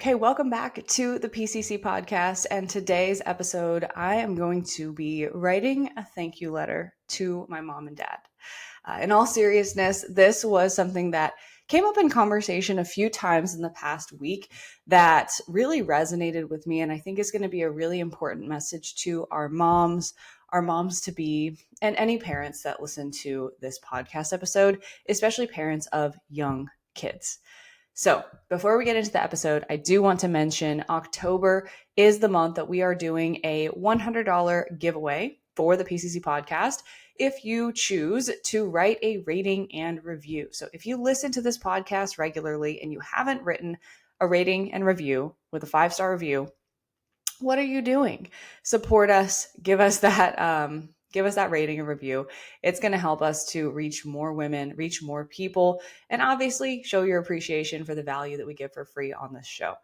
Okay, welcome back to the PCC Podcast. And today's episode, I am going to be writing a thank you letter to my mom and dad. In all seriousness, this was something that came up in conversation a few times in the past week that really resonated with me. And I think is going to be a really important message to our moms to be, and any parents that listen to this podcast episode, especially parents of young kids. So before we get into the episode, I do want to mention October is the month that we are doing a $100 giveaway for the PCC podcast if you choose to write a rating and review. So if you listen to this podcast regularly and you haven't written a rating and review with a 5-star review, what are you doing? Support us, give us that rating and review. It's going to help us to reach more women, reach more people, and obviously show your appreciation for the value that we give for free on this show.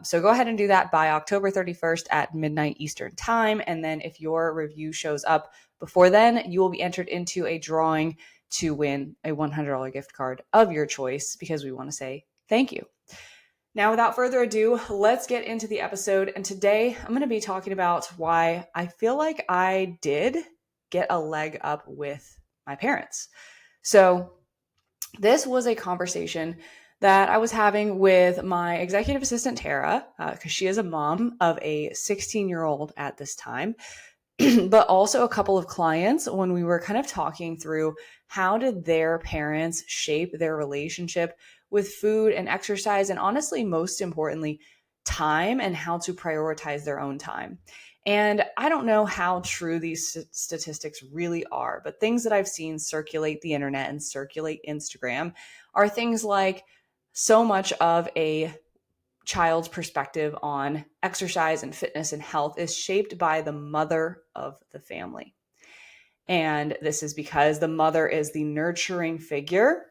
So go ahead and do that by October 31st at midnight Eastern time. And then if your review shows up before then, you will be entered into a drawing to win a $100 gift card of your choice because we want to say thank you. Now, without further ado, let's get into the episode. And today I'm going to be talking about why I feel like I did get a leg up with my parents. So this was a conversation that I was having with my executive assistant, Tara, because she is a mom of a 16-year-old at this time, but also a couple of clients when we were kind of talking through how did their parents shape their relationship with food and exercise, and honestly, most importantly, time and how to prioritize their own time. And I don't know how true these statistics really are, but things that I've seen circulate the internet and circulate Instagram are things like so much of a child's perspective on exercise and fitness and health is shaped by the mother of the family. And this is because the mother is the nurturing figure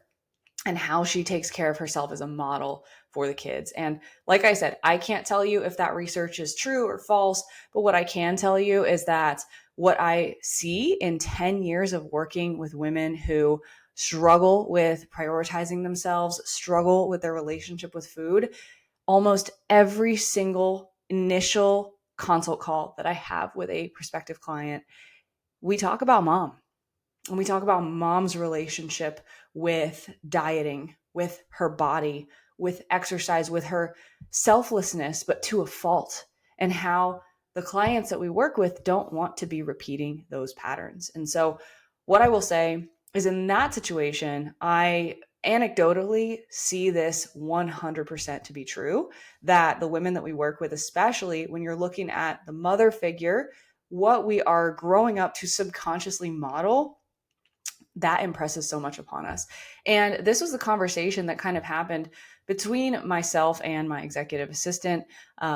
and how she takes care of herself as a model for the kids. And like I said, I can't tell you if that research is true or false, but what I can tell you is that what I see in 10 years of working with women who struggle with prioritizing themselves, struggle with their relationship with food, almost every single initial consult call that I have with a prospective client, we talk about mom. And we talk about mom's relationship with dieting, with her body, with exercise, with her selflessness, but to a fault, and how the clients that we work with don't want to be repeating those patterns. And so what I will say is in that situation, I anecdotally see this 100% to be true, that the women that we work with, especially when you're looking at the mother figure, what we are growing up to subconsciously model, that impresses so much upon us. And this was the conversation that kind of happened between myself and my executive assistant.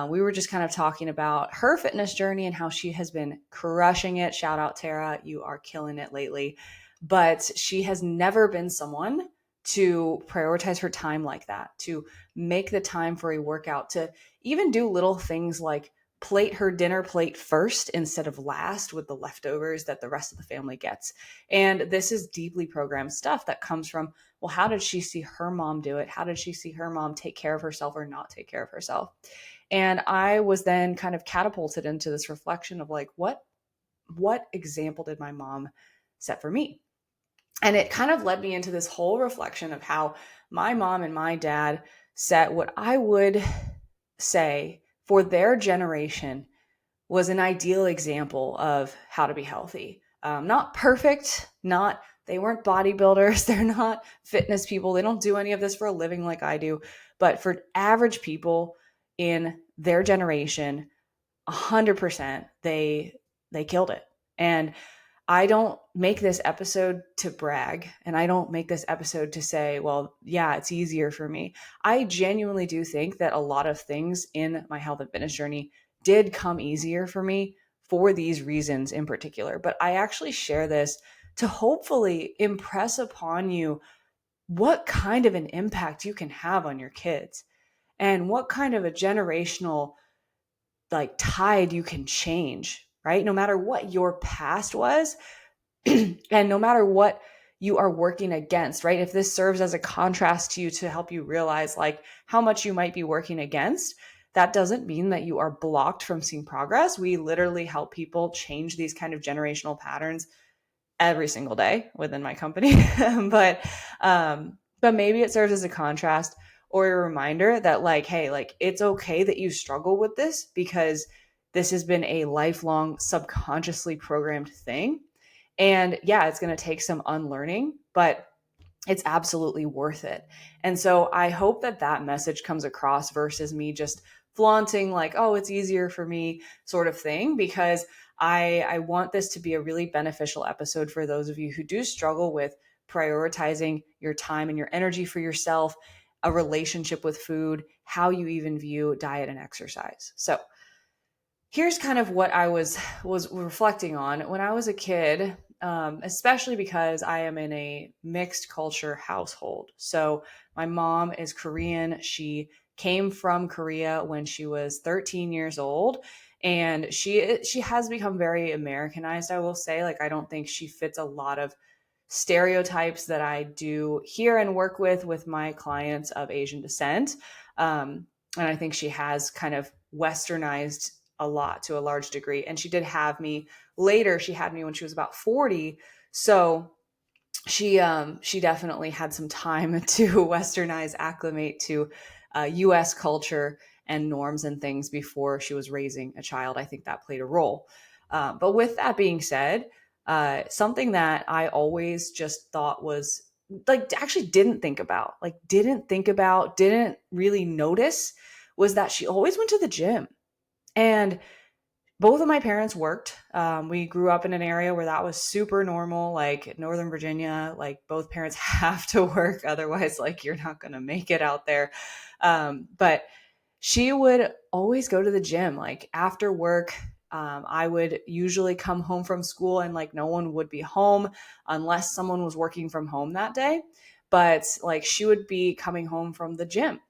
We were just kind of talking about her fitness journey and how she has been crushing it. Shout out, Tara, you are killing it lately. But she has never been someone to prioritize her time like that, to make the time for a workout, to even do little things like plate her dinner plate first instead of last with the leftovers that the rest of the family gets. And this is deeply programmed stuff that comes from, well, how did she see her mom do it? How did she see her mom take care of herself or not take care of herself? And I was then kind of catapulted into this reflection of like, what example did my mom set for me? And it kind of led me into this whole reflection of how my mom and my dad set what I would say for their generation was an ideal example of how to be healthy. Not perfect, they weren't bodybuilders, they're not fitness people, they don't do any of this for a living like I do, but for average people in their generation, 100%, they killed it. And I don't make this episode to brag, and I don't make this episode to say, well, yeah, it's easier for me. I genuinely do think that a lot of things in my health and fitness journey did come easier for me for these reasons in particular. But I actually share this to hopefully impress upon you what kind of an impact you can have on your kids and what kind of a generational tide you can change, right? No matter what your past was, and no matter what you are working against, right? If this serves as a contrast to you to help you realize like how much you might be working against, that doesn't mean that you are blocked from seeing progress. We literally help people change these kind of generational patterns every single day within my company. but but maybe it serves as a contrast or a reminder that like, hey, like it's okay that you struggle with this because this has been a lifelong subconsciously programmed thing. And yeah, it's going to take some unlearning, but it's absolutely worth it. And so I hope that that message comes across versus me just flaunting like, oh, it's easier for me sort of thing, because I want this to be a really beneficial episode for those of you who do struggle with prioritizing your time and your energy for yourself, a relationship with food, how you even view diet and exercise. So here's kind of what I was reflecting on when I was a kid, especially because I am in a mixed culture household. So my mom is Korean. She came from Korea when she was 13 years old, and she has become very Americanized, I will say. Like, I don't think she fits a lot of stereotypes that I do hear and work with my clients of Asian descent. And I think she has kind of westernized a lot to a large degree. And she did have me later. She had me when she was about 40. So she definitely had some time to westernize, acclimate to US culture and norms and things before she was raising a child. I think that played a role. But with that being said, something that I always just thought was like, actually didn't really notice, was that she always went to the gym. And both of my parents worked. We grew up in an area where that was super normal, like Northern Virginia, like both parents have to work. Otherwise, like you're not going to make it out there. But she would always go to the gym, like after work. I would usually come home from school and like no one would be home unless someone was working from home that day. But like she would be coming home from the gym.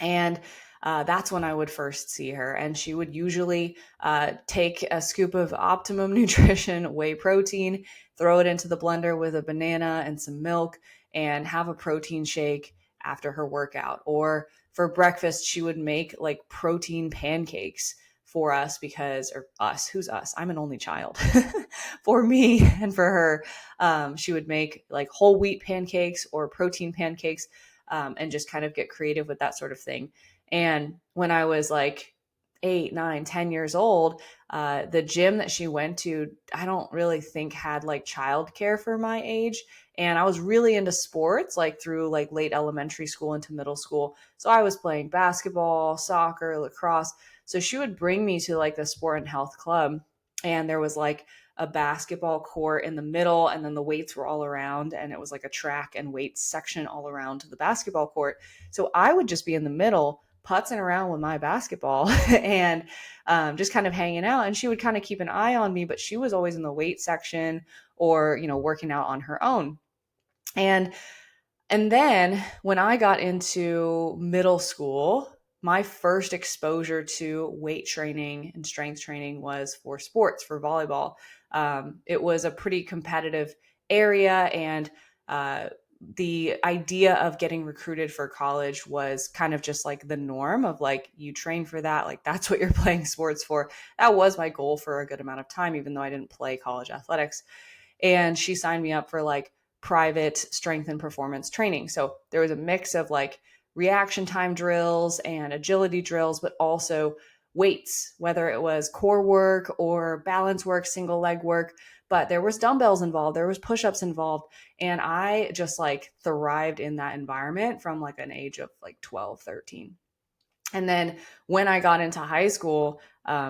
And that's when I would first see her. And she would usually take a scoop of Optimum Nutrition whey protein, throw it into the blender with a banana and some milk, and have a protein shake after her workout. Or for breakfast, she would make like protein pancakes for us because, or us, who's us? I'm an only child. For me and for her, she would make like whole wheat pancakes or protein pancakes, and just kind of get creative with that sort of thing. And when I was like 8, 9, 10 years old, the gym that she went to, I don't really think had like childcare for my age. And I was really into sports, like through like late elementary school into middle school. So I was playing basketball, soccer, lacrosse. So she would bring me to like the sport and health club. And there was like a basketball court in the middle, and then the weights were all around, and it was like a track and weights section all around the basketball court. So I would just be in the middle putzing around with my basketball and just kind of hanging out. And she would kind of keep an eye on me, but she was always in the weight section or, working out on her own. And then when I got into middle school, my first exposure to weight training and strength training was for sports, for volleyball. It was a pretty competitive area, and the idea of getting recruited for college was kind of just like the norm of like, you train for that, like that's what you're playing sports for. That was my goal for a good amount of time, even though I didn't play college athletics. And she signed me up for like private strength and performance training. So there was a mix of like reaction time drills and agility drills, but also weights, whether it was core work or balance work, single leg work. But there was dumbbells involved, there was push-ups involved. And I just like thrived in that environment from like an age of like 12, 13. And then when I got into high school,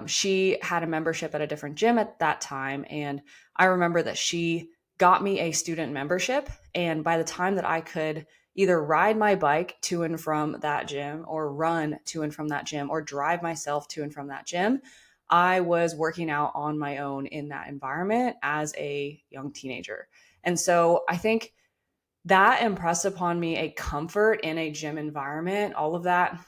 she had a membership at a different gym at that time. And I remember that she got me a student membership. And by the time that I could either ride my bike to and from that gym or run to and from that gym or drive myself to and from that gym, I was working out on my own in that environment as a young teenager. And so I think that impressed upon me a comfort in a gym environment, all of that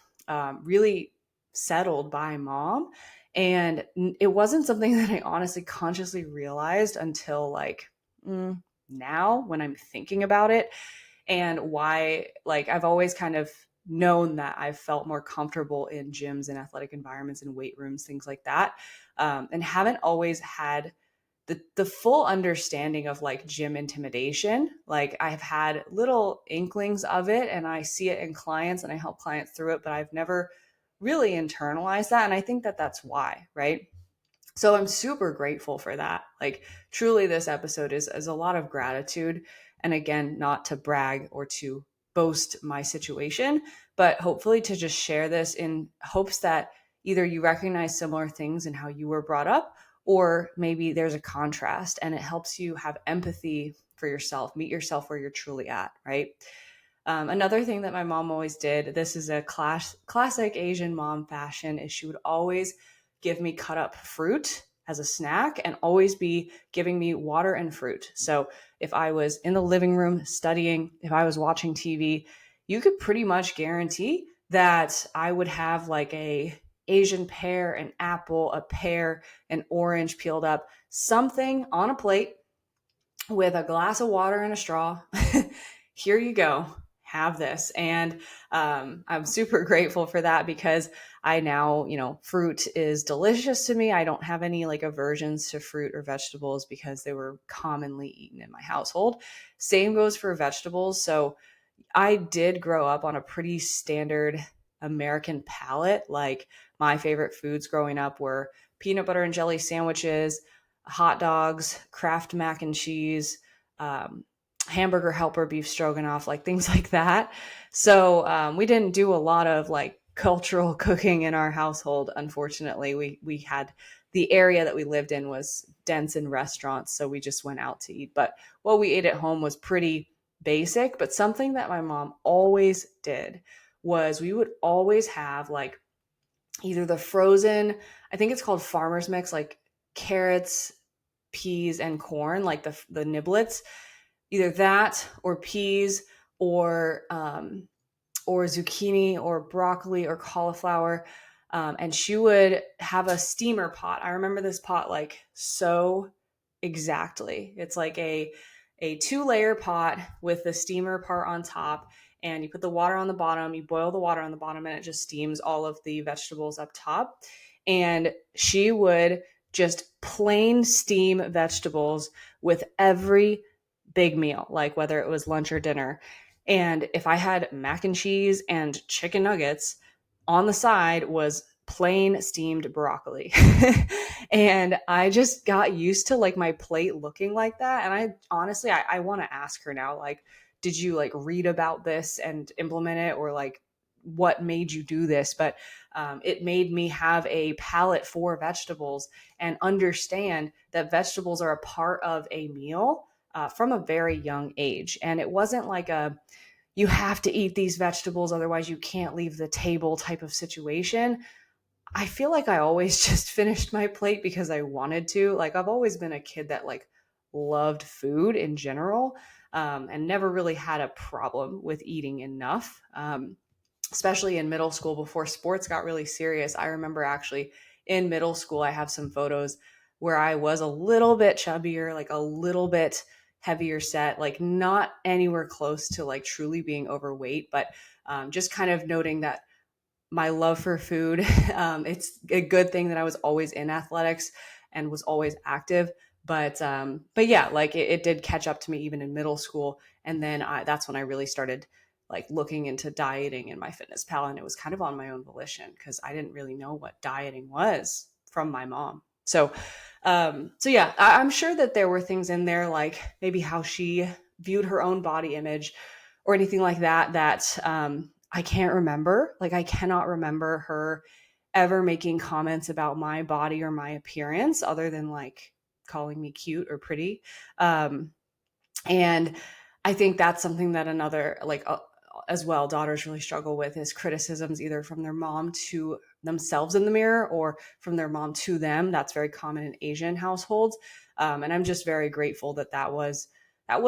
really settled by mom. And it wasn't something that I honestly consciously realized until like now when I'm thinking about it, and why, like, I've always kind of known that I've felt more comfortable in gyms and athletic environments and weight rooms, things like that. And haven't always had the full understanding of like gym intimidation. Like, I've had little inklings of it and I see it in clients and I help clients through it, but I've never really internalized that. And I think that that's why, right? So I'm super grateful for that. Like, truly, this episode is a lot of gratitude. And again, not to brag or to boast my situation, but hopefully to just share this in hopes that either you recognize similar things in how you were brought up, or maybe there's a contrast and it helps you have empathy for yourself, meet yourself where you're truly at, right? Another thing that my mom always did, this is a classic Asian mom fashion, is she would always give me cut up fruit as a snack and always be giving me water and fruit. So if I was in the living room studying, if I was watching TV, you could pretty much guarantee that I would have like a Asian pear, an apple, a pear, an orange peeled up, something on a plate with a glass of water and a straw. Here you go. Have this. And I'm super grateful for that because I now, fruit is delicious to me. I don't have any like aversions to fruit or vegetables because they were commonly eaten in my household. Same goes for vegetables. So I did grow up on a pretty standard American palate. Like, my favorite foods growing up were peanut butter and jelly sandwiches, hot dogs, Kraft mac and cheese, hamburger helper, beef stroganoff, like things like that. So we didn't do a lot of like cultural cooking in our household. Unfortunately, we had, the area that we lived in was dense in restaurants, so we just went out to eat. But what we ate at home was pretty basic. But something that my mom always did was we would always have like either the frozen, I think it's called farmer's mix, like carrots, peas, and corn, like the niblets, either that or peas or zucchini or broccoli or cauliflower. And she would have a steamer pot. I remember this pot like so exactly. It's like a 2-layer pot with the steamer part on top, and you put the water on the bottom, you boil the water on the bottom, and it just steams all of the vegetables up top. And she would just plain steam vegetables with every big meal, like whether it was lunch or dinner. And if I had mac and cheese and chicken nuggets, on the side was plain steamed broccoli. And I just got used to like my plate looking like that. And I honestly, I want to ask her now, like, did you like read about this and implement it, or like what made you do this? But it made me have a palate for vegetables and understand that vegetables are a part of a meal from a very young age. And it wasn't like you have to eat these vegetables, otherwise you can't leave the table type of situation. I feel like I always just finished my plate because I wanted to. Like, I've always been a kid that like loved food in general, and never really had a problem with eating enough. Especially in middle school before sports got really serious. I remember actually in middle school, I have some photos where I was a little bit chubbier, like a little bit heavier set, like not anywhere close to like truly being overweight, but just kind of noting that my love for food, it's a good thing that I was always in athletics and was always active. But yeah, like it did catch up to me even in middle school. And then that's when I really started like looking into dieting in my fitness pal. And it was kind of on my own volition because I didn't really know what dieting was from my mom. So yeah, I'm sure that there were things in there, like maybe how she viewed her own body image or anything like that, I can't remember. Like, I cannot remember her ever making comments about my body or my appearance other than like calling me cute or pretty. And I think that's something that another, like, as well, daughters really struggle with, is criticisms either from their mom to themselves in the mirror or from their mom to them. That's very common in Asian households. And I'm just very grateful that was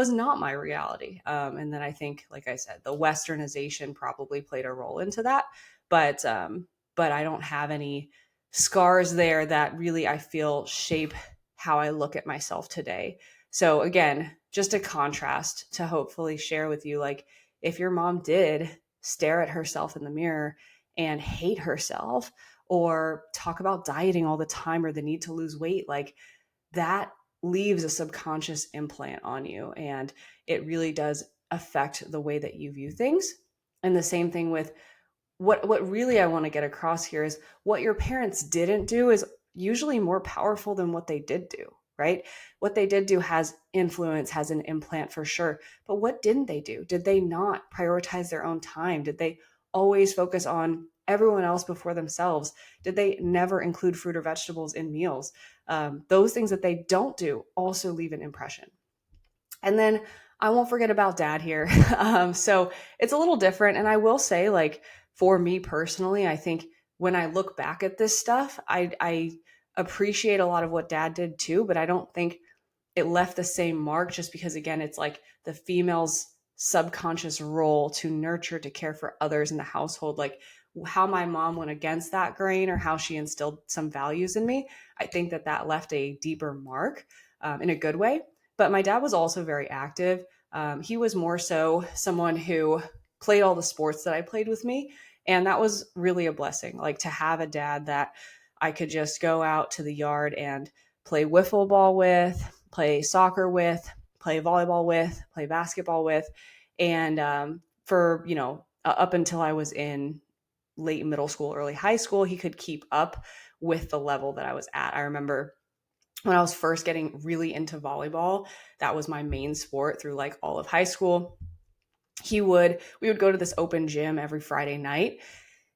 not my reality. And then I think, like I said, the westernization probably played a role into that. But I don't have any scars there that really I feel shape how I look at myself today. So again, just a contrast to hopefully share with you, like if your mom did stare at herself in the mirror and hate herself or talk about dieting all the time or the need to lose weight, like that leaves a subconscious implant on you, and it really does affect the way that you view things. And the same thing with what really I want to get across here is what your parents didn't do is usually more powerful than what they did do, right? What they did do has influence, has an implant for sure. But what didn't they do? Did they not prioritize their own time? Did they always focus on everyone else before themselves? Did they never include fruit or vegetables in meals? Those things that they don't do also leave an impression. And then I won't forget about dad here. So it's a little different. And I will say, like, for me personally, I think when I look back at this stuff, I appreciate a lot of what dad did too, but I don't think it left the same mark just because, again, it's like the female's subconscious role to nurture, to care for others in the household. Like how my mom went against that grain or how she instilled some values in me. I think that that left a deeper mark in a good way. But my dad was also very active. He was more so someone who played all the sports that I played with me. And that was really a blessing, like to have a dad that I could just go out to the yard and play wiffle ball with, play soccer with, play volleyball with, play basketball with. And for, up until I was in late middle school, early high school, he could keep up with the level that I was at. I remember when I was first getting really into volleyball, that was my main sport through like all of high school. We would go to this open gym every Friday night,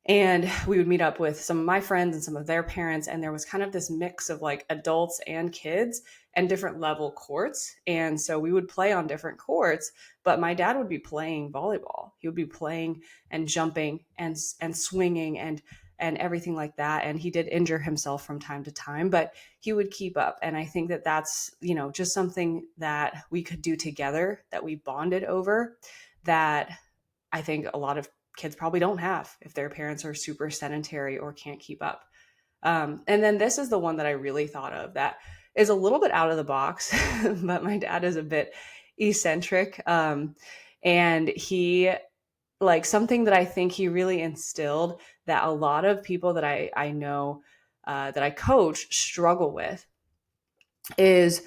and we would meet up with some of my friends and some of their parents. And there was kind of this mix of like adults and kids and different level courts. And so we would play on different courts, but my dad would be playing volleyball. He would be playing and jumping and swinging and everything like that. And he did injure himself from time to time, but he would keep up. And I think that that's, just something that we could do together, that we bonded over, that I think a lot of kids probably don't have if their parents are super sedentary or can't keep up. And then this is the one that I really thought of that is a little bit out of the box, but my dad is a bit eccentric. And he, like, something that I think he really instilled that a lot of people that I know that I coach struggle with is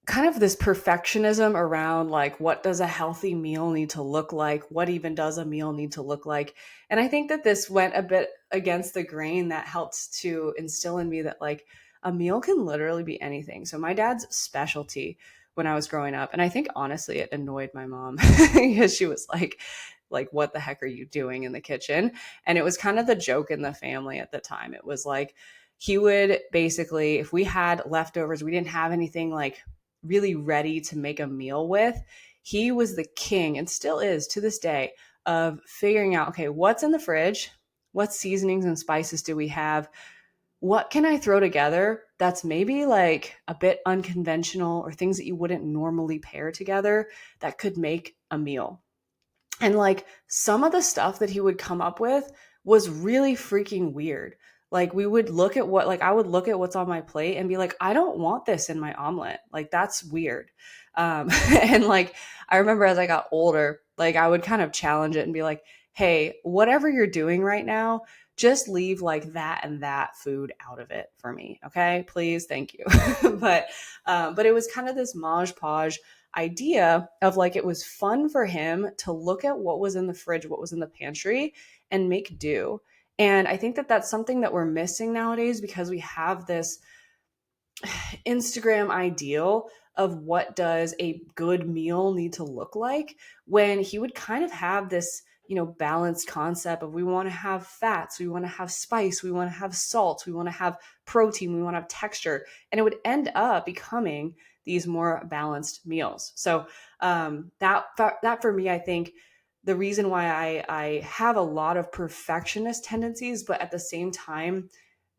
kind of this perfectionism around like, what does a healthy meal need to look like? What even does a meal need to look like? And I think that this went a bit against the grain that helps to instill in me that like a meal can literally be anything. So my dad's specialty when I was growing up, and I think honestly it annoyed my mom because she was like, what the heck are you doing in the kitchen? And it was kind of the joke in the family at the time. It was like, he would basically, if we had leftovers, we didn't have anything like really ready to make a meal with, he was the king, and still is to this day, of figuring out, okay, what's in the fridge? What seasonings and spices do we have? What can I throw together that's maybe like a bit unconventional or things that you wouldn't normally pair together that could make a meal? And like some of the stuff that he would come up with was really freaking weird. Like we would look at I would look at what's on my plate and be like, I don't want this in my omelet. Like that's weird. And like, I remember as I got older, like I would kind of challenge it and be like, hey, whatever you're doing right now, just leave like that and that food out of it for me. Okay, please. Thank you. But it was kind of this Maj Podge idea of like, it was fun for him to look at what was in the fridge, what was in the pantry, and make do. And I think that that's something that we're missing nowadays because we have this Instagram ideal of what does a good meal need to look like, when he would kind of have this, balanced concept of we want to have fats, we want to have spice, we want to have salt, we want to have protein, we want to have texture. And it would end up becoming these more balanced meals. So that for me, I think the reason why I have a lot of perfectionist tendencies, but at the same time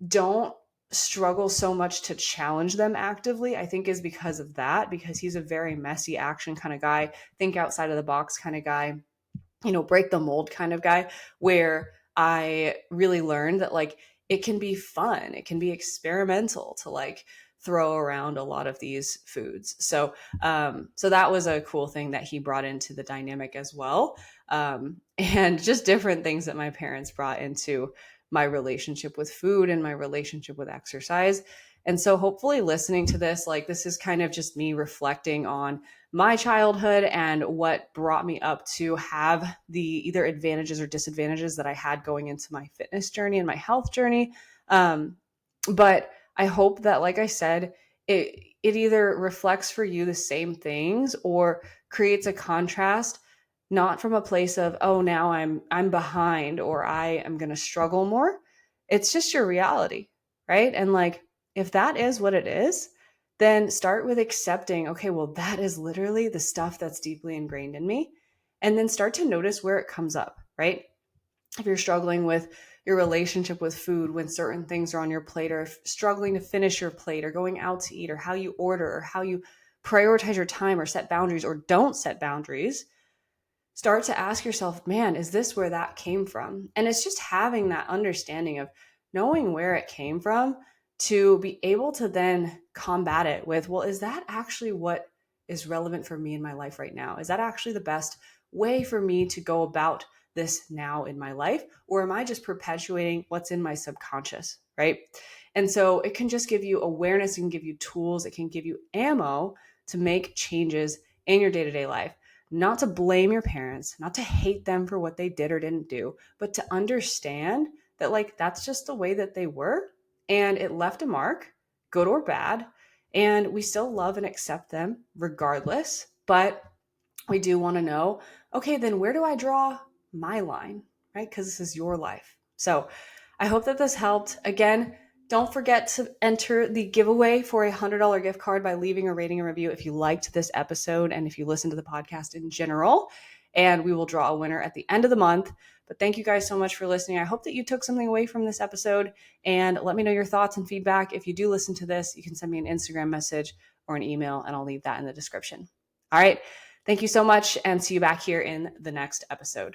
don't struggle so much to challenge them actively, I think is because of that, because he's a very messy action kind of guy, think outside of the box kind of guy, break the mold kind of guy, where I really learned that like it can be fun, it can be experimental to like throw around a lot of these foods. So that was a cool thing that he brought into the dynamic as well. And just different things that my parents brought into my relationship with food and my relationship with exercise. And so hopefully listening to this, like this is kind of just me reflecting on my childhood and what brought me up to have the either advantages or disadvantages that I had going into my fitness journey and my health journey. But I hope that, like I said, it either reflects for you the same things or creates a contrast, not from a place of, oh, now I'm behind or I am going to struggle more. It's just your reality, right? And like, if that is what it is, then start with accepting, okay, well, that is literally the stuff that's deeply ingrained in me. And then start to notice where it comes up, right? If you're struggling with your relationship with food when certain things are on your plate, or if struggling to finish your plate, or going out to eat, or how you order, or how you prioritize your time, or set boundaries, or don't set boundaries, start to ask yourself, man, is this where that came from? And it's just having that understanding of knowing where it came from to be able to then combat it with, well, is that actually what is relevant for me in my life right now? Is that actually the best way for me to go about this now in my life? Or am I just perpetuating what's in my subconscious, right? And so it can just give you awareness, it can give you tools, it can give you ammo to make changes in your day-to-day life. Not to blame your parents, not to hate them for what they did or didn't do, but to understand that like that's just the way that they were and it left a mark, good or bad, and we still love and accept them regardless. But we do want to know, okay, then where do I draw my line, right? Because this is your life. So I hope that this helped. Again, don't forget to enter the giveaway for a $100 gift card by leaving a rating and review if you liked this episode and if you listen to the podcast in general. And we will draw a winner at the end of the month. But thank you guys so much for listening. I hope that you took something away from this episode, and let me know your thoughts and feedback. If you do listen to this, you can send me an Instagram message or an email, and I'll leave that in the description. All right. Thank you so much, and see you back here in the next episode.